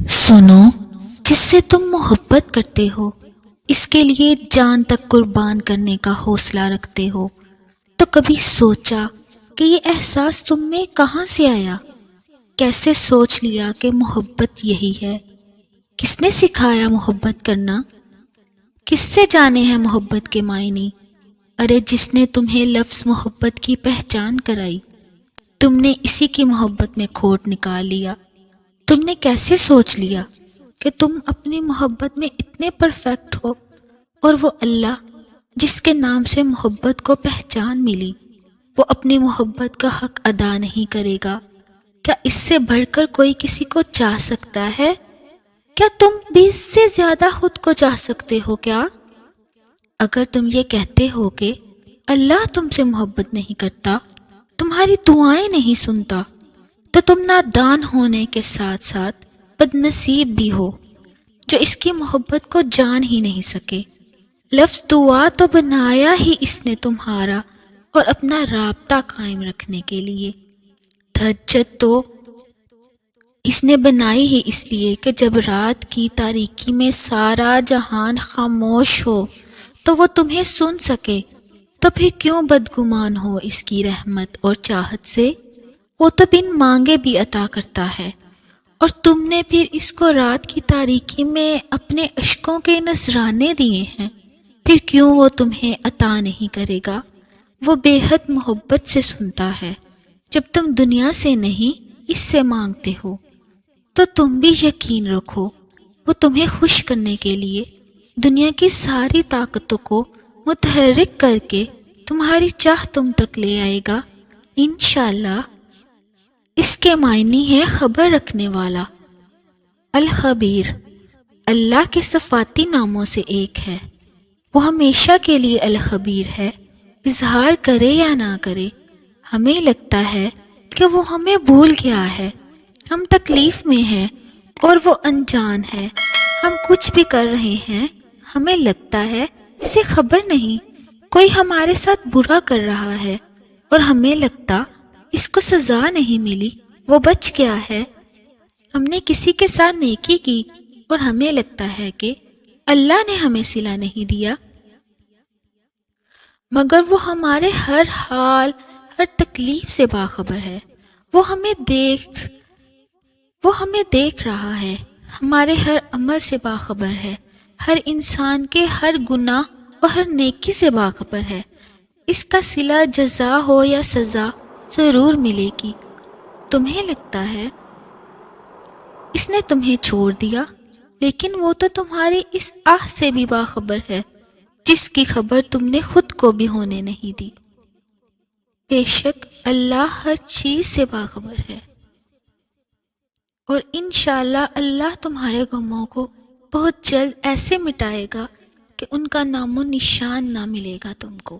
سنو، جس سے تم محبت کرتے ہو، اس کے لیے جان تک قربان کرنے کا حوصلہ رکھتے ہو، تو کبھی سوچا کہ یہ احساس تم میں کہاں سے آیا؟ کیسے سوچ لیا کہ محبت یہی ہے؟ کس نے سکھایا محبت کرنا؟ کس سے جانے ہیں محبت کے معنی؟ ارے جس نے تمہیں لفظ محبت کی پہچان کرائی، تم نے اسی کی محبت میں کھوٹ نکال لیا۔ تم نے کیسے سوچ لیا کہ تم اپنی محبت میں اتنے پرفیکٹ ہو، اور وہ اللہ جس کے نام سے محبت کو پہچان ملی، وہ اپنی محبت کا حق ادا نہیں کرے گا؟ کیا اس سے بڑھ کر کوئی کسی کو چاہ سکتا ہے؟ کیا تم بھی اس سے زیادہ خود کو چاہ سکتے ہو کیا؟ اگر تم یہ کہتے ہو کہ اللہ تم سے محبت نہیں کرتا، تمہاری دعائیں نہیں سنتا، تو تم نادان ہونے کے ساتھ ساتھ بد نصیب بھی ہو، جو اس کی محبت کو جان ہی نہیں سکے۔ لفظ دعا تو بنایا ہی اس نے تمہارا اور اپنا رابطہ قائم رکھنے کے لیے۔ تہجد تو اس نے بنائی ہی اس لیے کہ جب رات کی تاریکی میں سارا جہان خاموش ہو تو وہ تمہیں سن سکے۔ تو پھر کیوں بدگمان ہو اس کی رحمت اور چاہت سے؟ وہ تو بن مانگے بھی عطا کرتا ہے، اور تم نے پھر اس کو رات کی تاریکی میں اپنے اشکوں کے نذرانے دیے ہیں۔ پھر کیوں وہ تمہیں عطا نہیں کرے گا؟ وہ بے حد محبت سے سنتا ہے جب تم دنیا سے نہیں اس سے مانگتے ہو۔ تو تم بھی یقین رکھو، وہ تمہیں خوش کرنے کے لیے دنیا کی ساری طاقتوں کو متحرک کر کے تمہاری چاہ تم تک لے آئے گا انشاءاللہ۔ اس کے معنی ہے خبر رکھنے والا۔ الخبیر اللہ کے صفاتی ناموں سے ایک ہے۔ وہ ہمیشہ کے لیے الخبیر ہے، اظہار کرے یا نہ کرے۔ ہمیں لگتا ہے کہ وہ ہمیں بھول گیا ہے، ہم تکلیف میں ہیں اور وہ انجان ہے۔ ہم کچھ بھی کر رہے ہیں، ہمیں لگتا ہے اسے خبر نہیں، کوئی ہمارے ساتھ برا کر رہا ہے اور ہمیں لگتا اس کو سزا نہیں ملی، وہ بچ گیا ہے۔ ہم نے کسی کے ساتھ نیکی کی اور ہمیں لگتا ہے کہ اللہ نے ہمیں صلہ نہیں دیا، مگر وہ ہمارے ہر حال، ہر تکلیف سے باخبر ہے۔ وہ ہمیں دیکھ رہا ہے، ہمارے ہر عمل سے باخبر ہے، ہر انسان کے ہر گناہ اور ہر نیکی سے باخبر ہے۔ اس کا صلہ جزا ہو یا سزا ضرور ملے گی۔ تمہیں لگتا ہے اس نے تمہیں چھوڑ دیا، لیکن وہ تو تمہاری اس آہ سے بھی باخبر ہے جس کی خبر تم نے خود کو بھی ہونے نہیں دی۔ بے شک اللہ ہر چیز سے باخبر ہے، اور انشاءاللہ اللہ تمہارے غموں کو بہت جلد ایسے مٹائے گا کہ ان کا نام و نشان نہ ملے گا تم کو۔